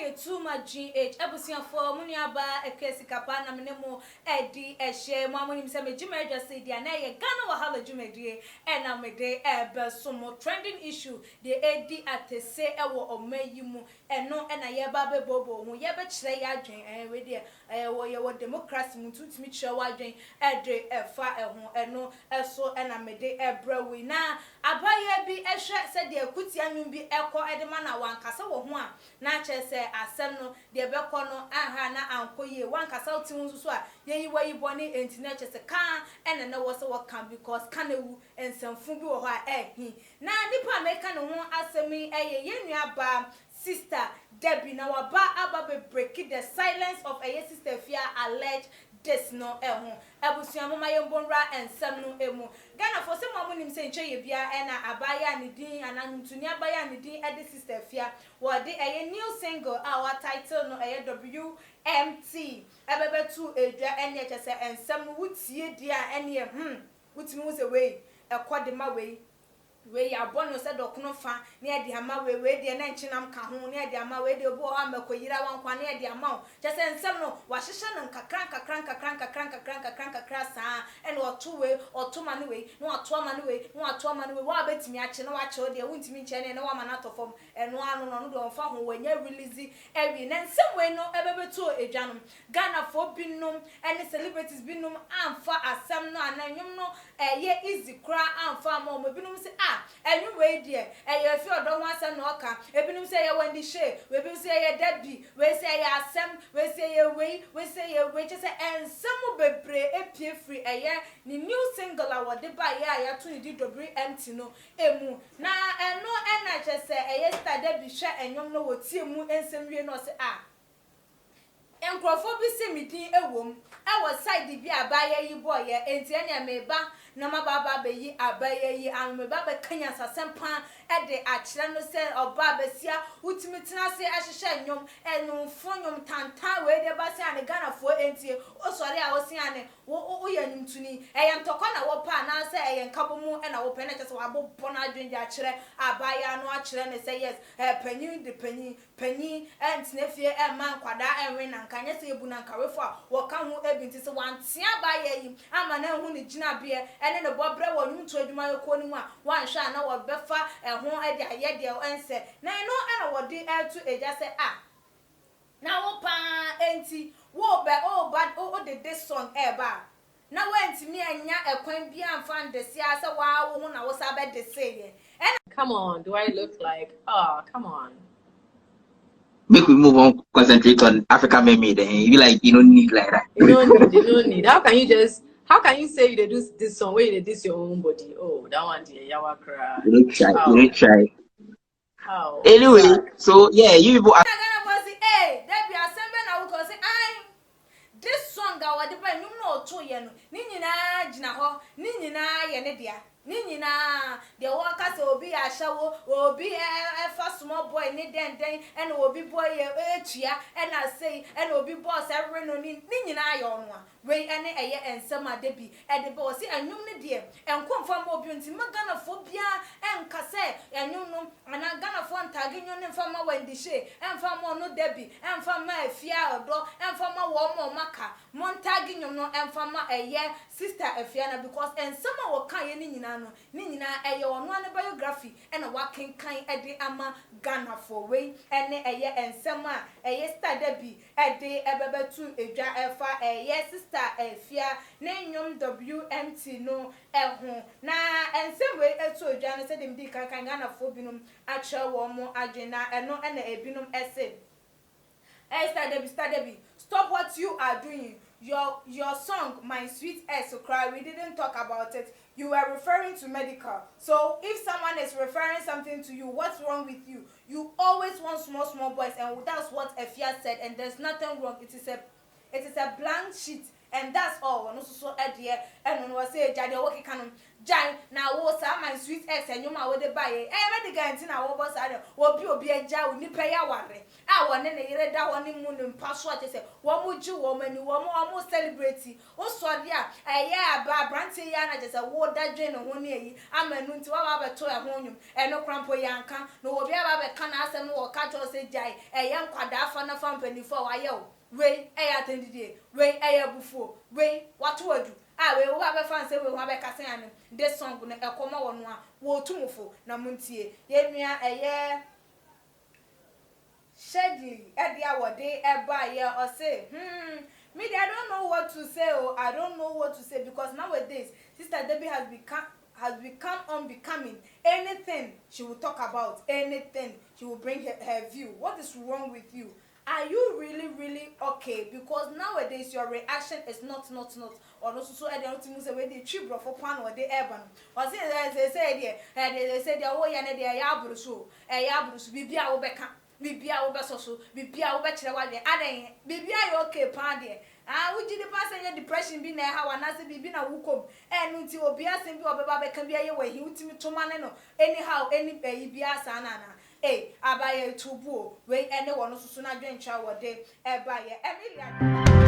you too much GH ebusia for muniaba ekesi kapa na menemo edi ehye mamunim se mejima just say dia na ye Ghana wahala jumedie na mede besomo trending issue the edi atese ewo omayimu eno na ye ba bebobo hu ye be kire ya adwen we de wo democracy mututumi kire wa adwen ede efa eho eno eso na mede ebrawi na abaye bi ehwe se de akuti anwum bi eko edema na wankasa wo ho a na chese asem no de beko no aha na ankoye wankasa otimu nso a yeyi wayi boni entine chese kan na wo se wo kan because kanewu ensamfu bi wo ho a ehi na nipa meka no ho asemi yenua ba sister Debbie na waba aba be break the silence of sister Fia alleged this no abusuamu mayembonra ensem no emu Ghana for some amunim se nche ye bia na abaya ne din anantuni abaya ne din ede sister Fia wo de new single our title no WMT ebebe tu edwa ene chese ensem no wutie dia ene wutimi wo se we ekodema we ya bono se dokono fa na e de ama we de na nchinam ka ho na e de ama we de obo ha makoyira wankwa na e de ama chese nsem no wa hyehye no kakran sa ene oto we oto ma ne we na oto ama ne we na oto ama ne we wa betimi ache na wa che o de wuntimi nche ne wa ma na tofom eno anu no do fa ho wanya release ewi na nsem we no ebebetu edwanom Ghana for binum ene celebrities binum amfa asem no ananwum no ye easy kra amfa ma mo binum se enyu we die ye fi odo ho asem no oka ebinum se ye wandi she we bi se ye Debbie we se ye asem we se ye we just ensem bebre epie free ni new single awode ba ya to ni WMT no emu na eno na just ye star Debbie hwe enyom no wotie mu ensem wie no se enkrofo bi se midin ewom side bi abaye yi boy enti ene meba na mababa be yi abaye yi anmeba be kanya sasempa ede akire no se oba besia utimitena se ahyehye nyom enumfo nyom tantan we de ba se ane Ghana fo enti osori a wosi ane wo ye nyumtuni ntoko na wo pa na se nkabomu na wo pe na chese wabo bona adwenje akire abaye anu akire ne se yes panyin de panyin entinefie man kwada enwe na nkanye se ebu na nkawefo a wo ka ho ebinti se wantia abaye yi ama na hu ne gina be ene ne bobre wo nyumto adwuma yeko ni mu a wanhwa na wo befa ho ade aye de ense na no ana wo de to eja se na wo pa enti wo be o de this song ba na wentimi anya ekwan bi amfa ndese ase wa wo hu na wo sa be de say come on, do I look like come on. Make we move on, concentrate on Africa Meme then. You like you don't need like that. You don't need. How can you say you do this song where you this your own body? Oh, that one dear yawa cry. You don't try. How? Anyway, so yeah, you people Debbie asembe na wo ko say this song ga wode ba nyum na oto ye no ni nyina gina ho ni nyina ye ne dia ni nyina de wo ka se obi ahyawo obi fa small boy ni den and obi boy etua na say and obi boss every no ni nyina ye ono a we ene eye ensem adabi e de bo se anyum ne de enkomfa ma obi nti magana fo bia enka se anyum no ana gana fo ntage nyon ne mfa ma wandi she emfa ma no dabi emfa ma afia odo emfa ma wo mo maka montage nyum no emfa ma eye sister afia na because ensem a wo kan ye ni nyina no ni nyina eye ono an biography ena wakenkan ede ama Ghana for we ene eye ensem a eye sister dabi ede ebebetu edwa efa eye sister efia na nyom WMT no eho na ensem we etu edwa no se dem di kan Ghana for binum acha wo mo agena eno ena ebinum ese Sister Debbie, stop what you are doing. Your song, My Sweet Air So Cry, we didn't talk about it. You were referring to medical. So if someone is referring something to you, what's wrong with you? You always want small boys, and that's what Efia said, and there's nothing wrong. It is a blank sheet. and that's all no so adie eno no say jade wo keka no jan na wo sa man sweet x enyuma wo de baye me de ganti na wo boss ade obi agya wo nipa ya ware a wo ne ne yere da wo ne mu ne mpaso a tese wo mu ji wo mani wo mu celebrate wo so de a aba brante ya na tese wo da dwen no ho ne yi amanu nti wa ba beto e ho nyum eno krampo yanka no obi aba be ka na asem wo ka cho se jai nkwada afa na fa mpanifo wa ye o we atendidie we bufuo we watu adu we wo ba fan say we ho ba kase anu this song no ekoma wo no a wo tumufo na muntie ye nua shedi edia wode eba ye o say me I don't know what to say. I don't know what to say because nowadays Sister Debbie has become unbecoming. Anything she will talk about, anything she will bring her view. What is wrong with you? Are you really okay? Because nowadays your reaction is not or no so I don't think say we dey tribro for pan or dey urban. Or say they say oh ya na dey ya abrusu bibia wo beka bibia wo besoso bibia wo be kire wa de adan bibia you okay pan de wuji the passenger depression bi na ha wana se bibi na wukom enu nti obi asem bi obeba beka bi aye wahi utimi tomane no anyhow any bi asa na abaye tubu we ene wono susu na dwentwa wode eba ye Emilia